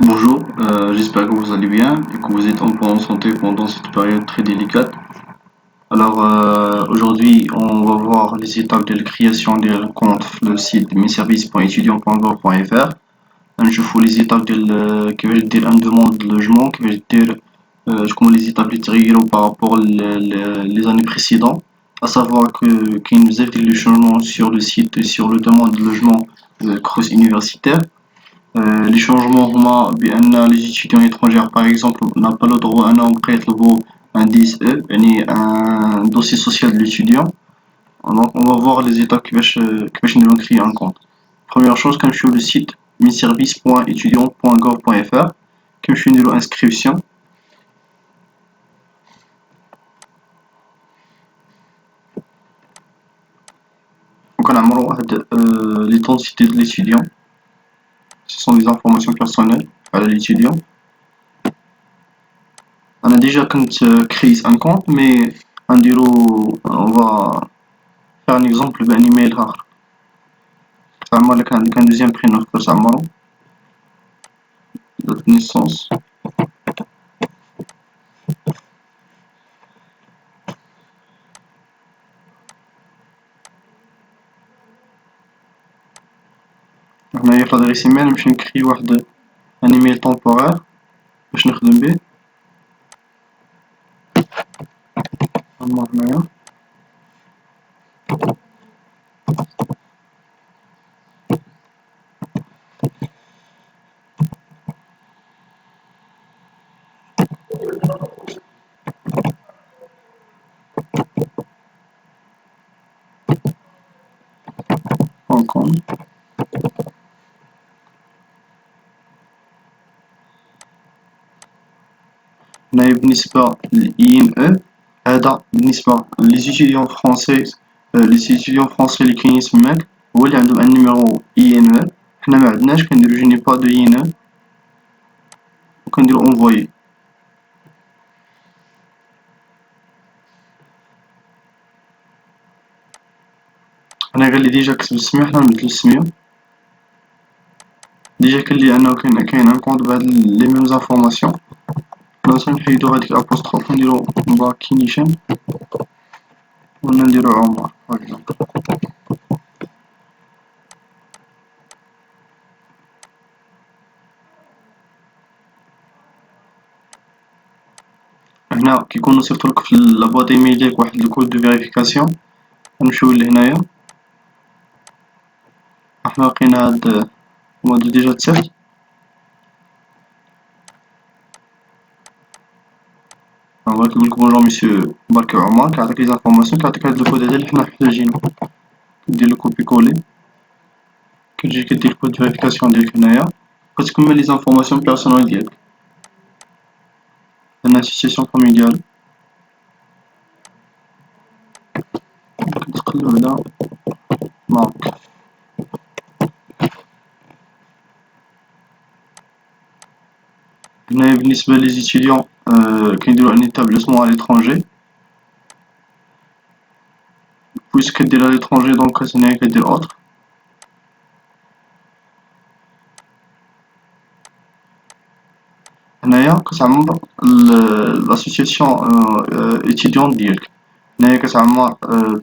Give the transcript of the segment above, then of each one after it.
Bonjour, j'espère que vous allez bien et que vous êtes en bonne santé pendant cette période très délicate. Alors aujourd'hui, on va voir les étapes de la création d'un compte sur le site messervices.étudiant.gouv.fr. نشوفوا les étapes كيفاش دير ان demande de logement كيفاش دير شكون les étapes اللي تغيروا par rapport les années précédentes. À savoir que كاين بزاف ديال les changements sur le site et sur le demande de logement cross universitaire. Les changements هما بأن les étudiants étrangers par exemple n'ont pas le droit أنهم يطلبوا un DSE يعني un dossier social de l'étudiant. Donc on va voir les étapes كيفاش نديرو créer un compte. Première chose كنمشيو le site minservice.étudiant.gouv.fr كنمشيو نديرو inscription وكنعمرو واحد l'identité de l'étudiant. Ce sont des informations personnelles على l'étudiant. On a déjà créé un compte, mais on va faire un exemple d'un email rare. Avec un deuxième prénom, date de naissance. On a l'adresse email, je vais créer un email temporaire. Je vais faire .com. بالنسبة للINE هذا بالنسبة les étudiants français اللي كاينين تماك هو اللي عندهم un numéro INE. حنا ما عندناش كنديرو je n'ai pas de INE وكنديرو envoyer. انا قال لي ديجا كتب السمية حنا نبدلو السمية. ديجا قال لي انه كاين ان كونط بهاد لي ميم زانفورماسيون. بلاصة نحيدو هاديك الابوستروف ونديرو باكي نيشان ولا نديرو عمر باغ اكزومبل. هنا كيكون صيفطولك في لابواط ايميل ديالك واحد الكود دو فيريفيكاسيون. غنمشيو لهنايا حنا لقينا هاد الموديل ديجا تصيفط. هو كيقولك بونجور مسيو برك عمر كيعطيك لي زانفورماسيون كيعطيك هاد الكود هذا اللي حنا محتاجينو. كدير كوبي كولي كتجي كدير الكود فيريفيكاسيون ديالك هنايا كتكمل لي زانفورماسيون بيرسونيل ديالك. هنا سيتياسيون فاميليال كتقلب هنا مارك. هنايا بالنسبة لي زيتيديون كينديرو ان établissement à l'étranger. Puisque كدير à l'étranger دونك هنايا كدير autre. هنايا كتعمر l'association étudiante ديالك. هنايا كتعمر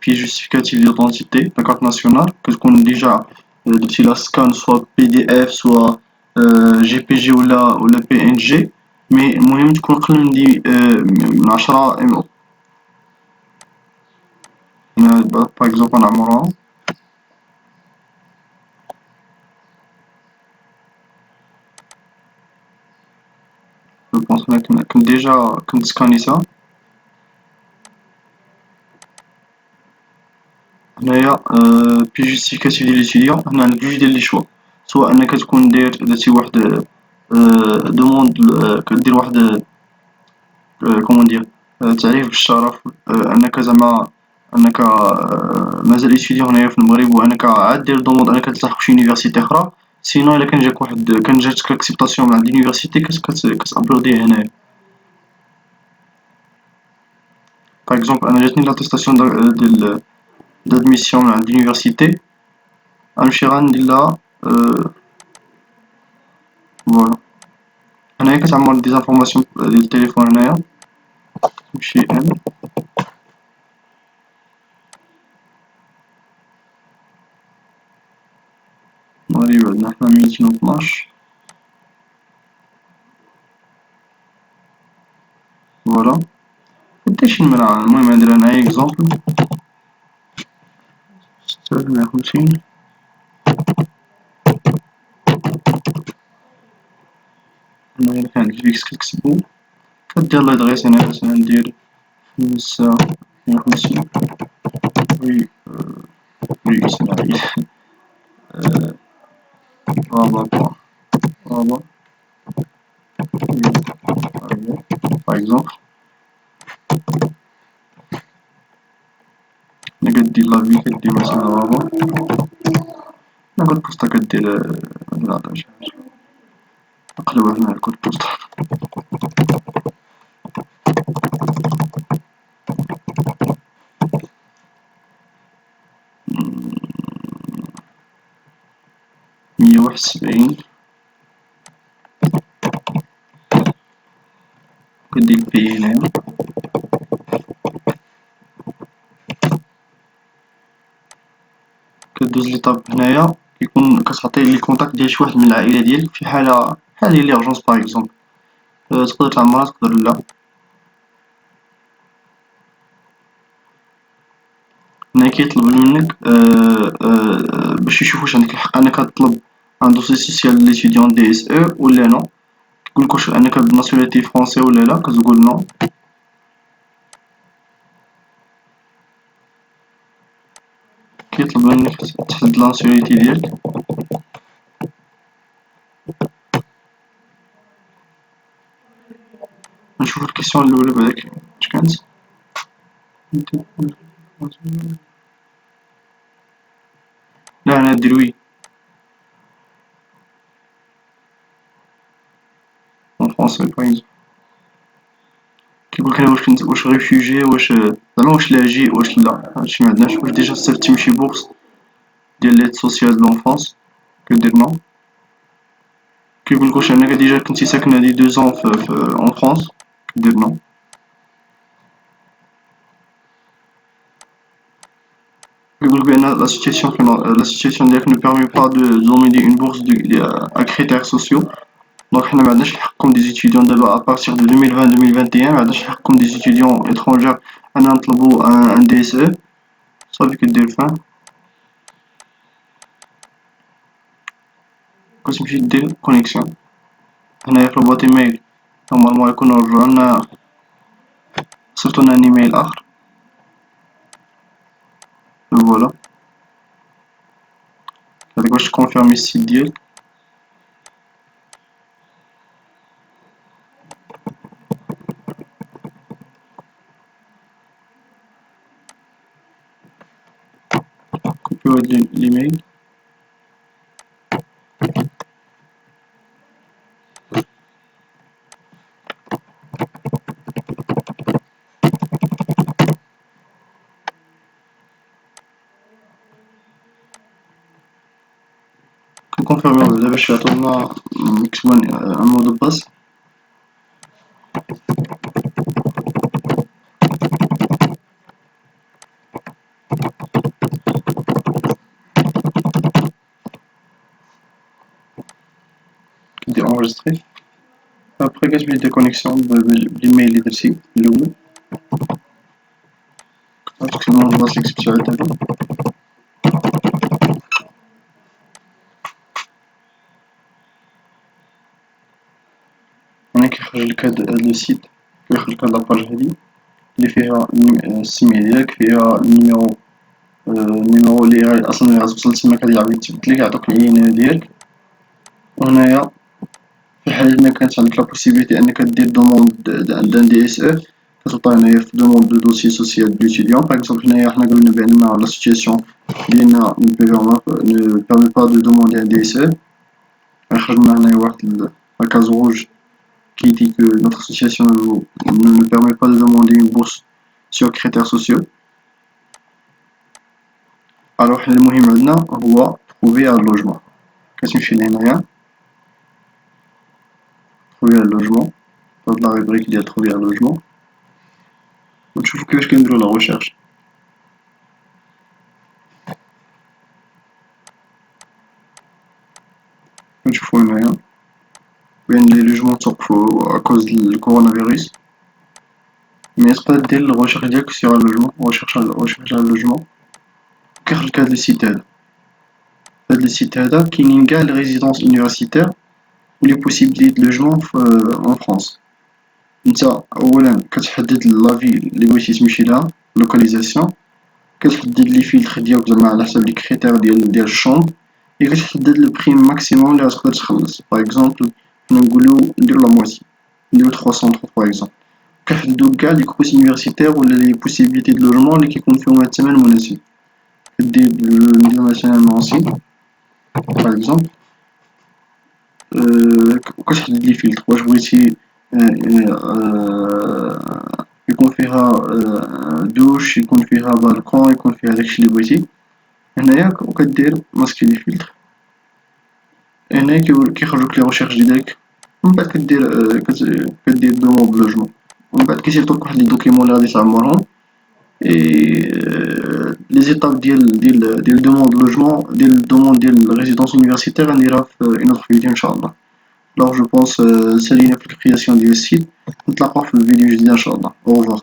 بي جوستيفيكاتيف ديدونتيتي لا كارت ناسيونال كتكون ديجا درتي لا سكان سوا PDF سوا JPG ولا PNG. مي المهم تكون قل من 10 MO. هنا باغ اكزومبل نعمرها جو بونس. هنا كنت ديجا سكانيتها. هنايا بي جوستيفيكاتيف ديال ليتيديون. هنا عندك جوج ديال لي شوا سواء انك تكون درتي واحد دوموند كدير واحد كومون دير تعريف بالشرف انك زعما انك مازال ايتيديون هنايا في المغرب وانك عاد دير دوموند انك تلحق شي يونيفرسيتي اخرى. سينو الا كان جاتك اكسبتاسيون من عند اليونيفرسيتي كتابلوديه هنايا. باغ اكزومبل انا جاتني لاتيستاسيون ديال d'admission من عند اليونيفرسيتي. غنمشي غندير لها فوالا هنايا كتعمل دي زانفورماسيون ديال التليفون هنايا تمشي نوريو عندنا حنا 212 فوالا مكديرش المنع. المهم ندير هنايا اكزومبل 650 هنايا كان الفيكس كتكتبو كدير لادغيس هنا مثلا ندير 550 وي وي اسماعيل رابط رابط باغ اكزومبل ملي كدير لافي كدير مثلا رابط نقول بوسطا كدير نعطي شي حاجة نقلبو هنا الكود بوسطا 171 كدير بي هنايا كدوز ليطاب هنايا كيكون كتعطي لي كونتاكت ديال شي واحد من العائلة ديالك في حالة ديال ليرجونس باغ اكزومبل تقدر تعمرها تقدر لا. هنا كيطلب منك باش يشوف واش عندك الحق انك تطلب ان دوسي سوسيال ليتيديون دي اس او ولا نو. كيقولك واش انك بناسيوناليتي فرونسي ولا لا كتقول نو. كيطلب منك تحدد لانسيوناليتي ديالك نشوف الكيسيون الاولى بعداك اش كانت. لا انا ندير وي اون فرونسي باغ اكزومبل. كيقولك انا واش كنت واش ريفوجي واش زعما واش لاجئ واش لا هادشي معندناش. واش ديجا صيفطتي شي بورص ديال ليد سوسيال دو لونفونس كدير نو. كيقولك واش انك ديجا كنتي ساكن هادي 2 ans في اون فرونس كدير نو. كيقولك بان لا سيتياسيون ديالك ne permet pas de demander une bourse à critères sociaux. دونك حنا معندناش الحق كوم دي étudiants دابا à partir de 2020-2021 معندناش الحق كوم دي étudiants étrangers اننا نطلبو ان دي اس او. صافي كدير فان كتمشي دير كونيكسيون. هنايا في البوط ايميل نورمالمون يكون رجعولنا صيفطولنا ان ايميل اخر فوالا. هاديك باش تكونفيرمي السيت ديالك كوبيو هاد الايميل. كنكونفيرميو بعدا باش يعطولنا نكتبو ان مو دو باس. كدير انجستري ابخي كتبدا دير كونيكسيون بالايميل اللي درتي الاول تكتب المو دو باس اللي كتبتي عاد دابا. هنا كيخرج لك هاد لو سيت كيخرج لك هاد لاباج هادي اللي فيها السيميل ديالك فيها النيميرو اللي اصلا غتوصل تما كيعاود يتثبت لك يعطوك العينة ديالك. وهنايا في حال انك كانت عندك لا بوسيبيليتي انك دير دوموند دان دي اس او كتوطا هنايا في دوموند دو دوسي سوسيال ديتيديون. باغ اكزومبل هنايا حنا قلنا بان لا سيتياسيون ديالنا نو بيرمي با دو دوموندي ان دي اس او. غيخرج لنا هنايا واحد الكاز روج qui dit que notre association ne nous permet pas de demander une bourse sur critères sociaux. Alors المهم عندنا هو trouver un logement. كتمشي لهنايا trouver un logement dans la rubrique ديال trouver un logement ونشوفو كيفاش كنديرو لا recherche. نشوفو هنايا بين لي لوجمون توقفو à cause du coronavirus. Mais تقدر دير الغوشيرش ديالك sur un logement recherche un logement كيخرجلك هاد لي سيت هادا. هاد لي سيت هادا كاينين كاع لي ريزيدونس universitaires و لي possibilités de logement en France. نتا اولا كتحدد لافي اللي بغيتي تمشي لها لوكاليزاسيون، كتحدد لي فيلتر ديالك زعما على حسب لي كريتير ديال الشومبر، كتحدد لو بري ماكسيموم اللي غتقدر تخلص. باغ اكزومبل حنا نقولو نديرو لا موتي، نديرو 300 باغ اكزومبل، كنحددو كاع لي كورس يونيفرسيتير ولا لي بوسيبيليتي دو لوجمون اللي كيكون فيهم الثمن مناسب. ندير مثلا نونسي باغ اكزومبل، وكتحدد لي فيلتر واش بغيتي يكون فيها دوش، يكون فيها بالكون، يكون فيها داكشي اللي بغيتي هنايا، وكدير ماسكي لي فيلتر. هنا كيخرجوك لي ريشيرش ديالك، من بعد كدير دوموند لوجمون، ومن بعد كيصيفطوك واحد لي دوكيمون اللي غادي تعمرهم. لي زيتاب ديال دوموند لوجمون ديال دوموند ديال ريزيدونس يونيفرسيتير غنديرها في اون اوتر فيديو ان شاء الله. Alors je pense سالينا في الكرياسيون ديال السيت، نتلاقاو في الفيديو الجديد ان شاء الله. au revoir.